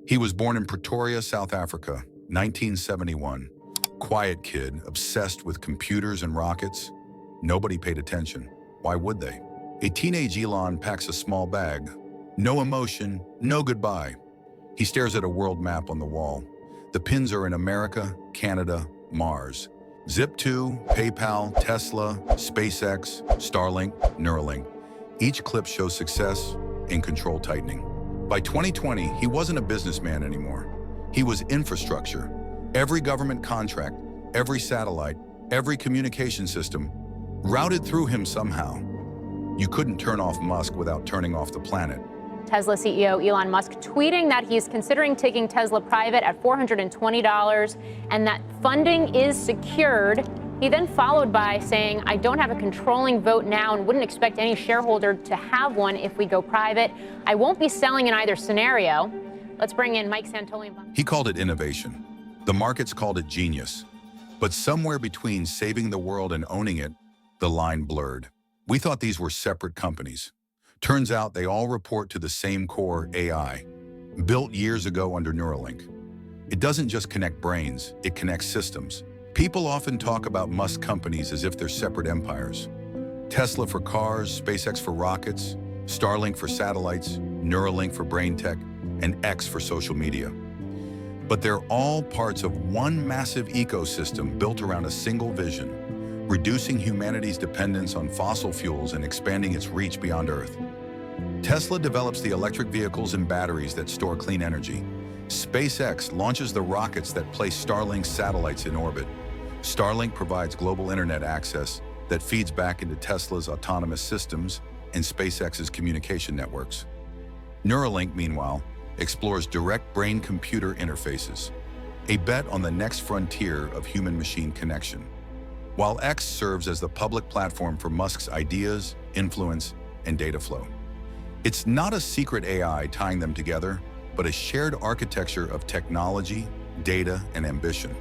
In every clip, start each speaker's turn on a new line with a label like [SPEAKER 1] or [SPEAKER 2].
[SPEAKER 1] He was born in Pretoria, South Africa, 1971. Quiet kid, obsessed with computers and rockets. Nobody paid attention. Why would they? A teenage Elon packs a small bag. No emotion, no goodbye. He stares at a world map on the wall. The pins are in America, Canada, Mars. Zip2, PayPal, Tesla, SpaceX, Starlink, Neuralink. Each clip shows success and control tightening. By 2020, he wasn't a businessman anymore. He was infrastructure. Every government contract, every satellite, every communication system routed through him somehow. You couldn't turn off Musk without turning off the planet.
[SPEAKER 2] Tesla CEO Elon Musk tweeting that he's considering taking Tesla private at $420 and that funding is secured. He then followed by saying, I don't have a controlling vote now and wouldn't expect any shareholder to have one if we go private. I won't be selling in either scenario. Let's bring in Mike Santoli.
[SPEAKER 1] He called it innovation. The markets called it genius. But somewhere between saving the world and owning it, the line blurred. We thought these were separate companies. Turns out they all report to the same core, AI, built years ago under Neuralink. It doesn't just connect brains, it connects systems. People often talk about Musk companies as if they're separate empires. Tesla for cars, SpaceX for rockets, Starlink for satellites, Neuralink for brain tech, and X for social media. But they're all parts of one massive ecosystem built around a single vision, reducing humanity's dependence on fossil fuels and expanding its reach beyond Earth. Tesla develops the electric vehicles and batteries that store clean energy. SpaceX launches the rockets that place Starlink's satellites in orbit. Starlink provides global internet access that feeds back into Tesla's autonomous systems and SpaceX's communication networks. Neuralink, meanwhile, explores direct brain-computer interfaces, a bet on the next frontier of human-machine connection. While X serves as the public platform for Musk's ideas, influence, and data flow. It's not a secret AI tying them together, but a shared architecture of technology, data, and ambition.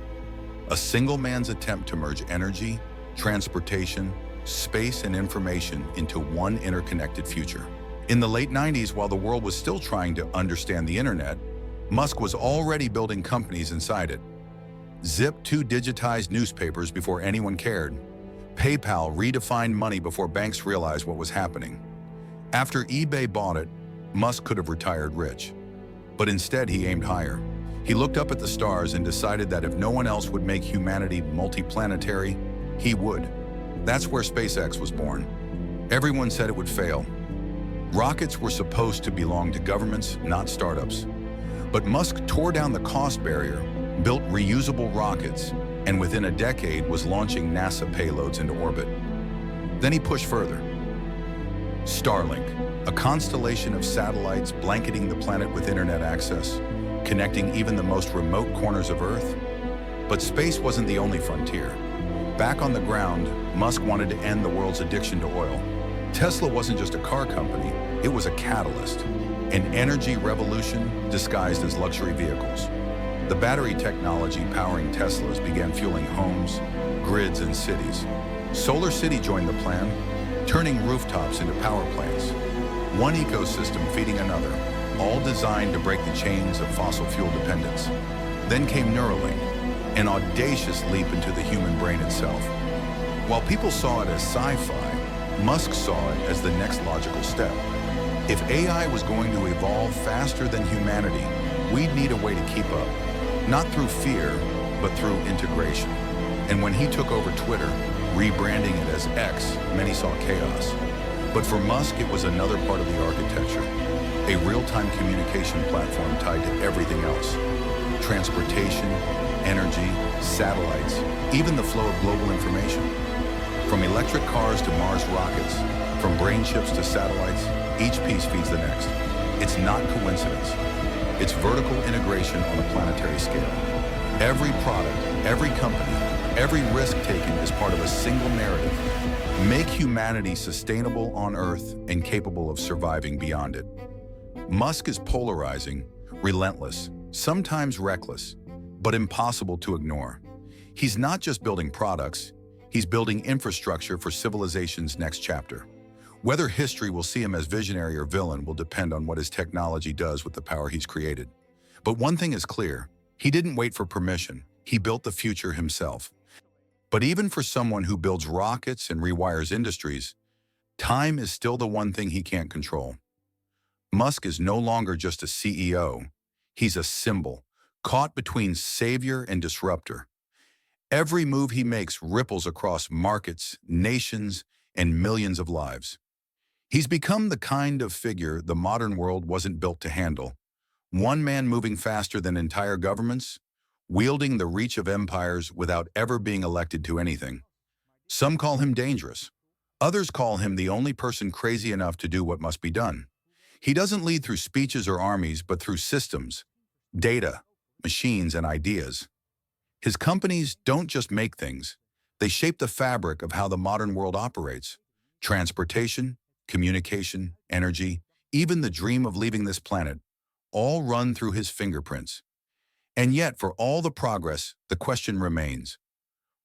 [SPEAKER 1] A single man's attempt to merge energy, transportation, space, and information into one interconnected future. In the late 90s, while the world was still trying to understand the internet, Musk was already building companies inside it. Zip2 digitized newspapers before anyone cared. PayPal redefined money before banks realized what was happening. After eBay bought it, Musk could have retired rich. But instead, he aimed higher. He looked up at the stars and decided that if no one else would make humanity multiplanetary, he would. That's where SpaceX was born. Everyone said it would fail. Rockets were supposed to belong to governments, not startups. But Musk tore down the cost barrier, built reusable rockets, and within a decade was launching NASA payloads into orbit. Then he pushed further. Starlink, a constellation of satellites blanketing the planet with internet access, connecting even the most remote corners of Earth. But space wasn't the only frontier. Back on the ground, Musk wanted to end the world's addiction to oil. Tesla wasn't just a car company, it was a catalyst, an energy revolution disguised as luxury vehicles. The battery technology powering Teslas began fueling homes, grids, and cities. Solar City joined the plan, turning rooftops into power plants. One ecosystem feeding another, all designed to break the chains of fossil fuel dependence. Then came Neuralink, an audacious leap into the human brain itself. While people saw it as sci-fi, Musk saw it as the next logical step. If AI was going to evolve faster than humanity, we'd need a way to keep up. Not through fear, but through integration. And when he took over Twitter, rebranding it as X, many saw chaos. But for Musk, it was another part of the architecture, a real-time communication platform tied to everything else. Transportation, energy, satellites, even the flow of global information. From electric cars to Mars rockets, from brain chips to satellites, each piece feeds the next. It's not coincidence. It's vertical integration on a planetary scale. Every product, every company, every risk taken is part of a single narrative. Make humanity sustainable on Earth and capable of surviving beyond it. Musk is polarizing, relentless, sometimes reckless, but impossible to ignore. He's not just building products, he's building infrastructure for civilization's next chapter. Whether history will see him as visionary or villain will depend on what his technology does with the power he's created. But one thing is clear, he didn't wait for permission. He built the future himself. But even for someone who builds rockets and rewires industries, time is still the one thing he can't control. Musk is no longer just a CEO. He's a symbol, caught between savior and disruptor. Every move he makes ripples across markets, nations, and millions of lives. He's become the kind of figure the modern world wasn't built to handle. One man moving faster than entire governments, wielding the reach of empires without ever being elected to anything. Some call him dangerous. Others call him the only person crazy enough to do what must be done. He doesn't lead through speeches or armies, but through systems, data, machines, and ideas. His companies don't just make things. They shape the fabric of how the modern world operates. Transportation, communication, energy, even the dream of leaving this planet, all run through his fingerprints. And yet, for all the progress, the question remains.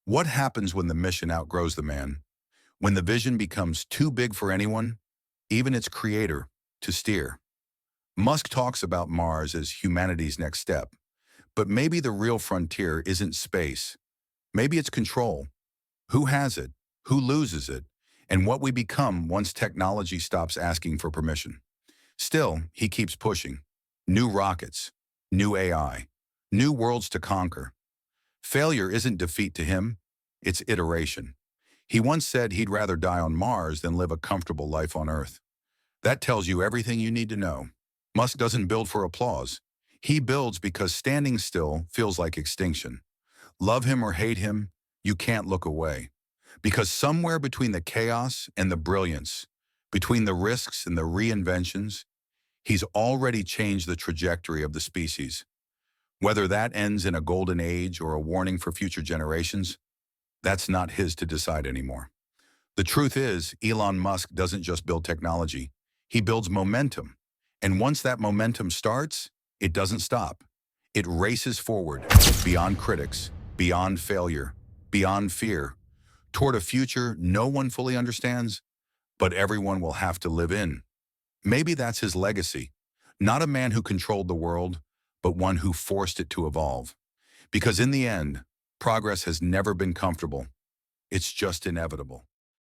[SPEAKER 1] What happens when the mission outgrows the man? When the vision becomes too big for anyone, even its creator, to steer? Musk talks about Mars as humanity's next step. But maybe the real frontier isn't space. Maybe it's control. Who has it? Who loses it? And what we become once technology stops asking for permission. Still, he keeps pushing. New rockets, new AI, new worlds to conquer. Failure isn't defeat to him, it's iteration. He once said he'd rather die on Mars than live a comfortable life on Earth. That tells you everything you need to know. Musk doesn't build for applause. He builds because standing still feels like extinction. Love him or hate him, you can't look away. Because somewhere between the chaos and the brilliance, between the risks and the reinventions, he's already changed the trajectory of the species. Whether that ends in a golden age or a warning for future generations, that's not his to decide anymore. The truth is, Elon Musk doesn't just build technology, he builds momentum. And once that momentum starts, it doesn't stop. It races forward, beyond critics, beyond failure, beyond fear, toward a future no one fully understands, but everyone will have to live in. Maybe that's his legacy. Not a man who controlled the world, but one who forced it to evolve. Because in the end, progress has never been comfortable. It's just inevitable.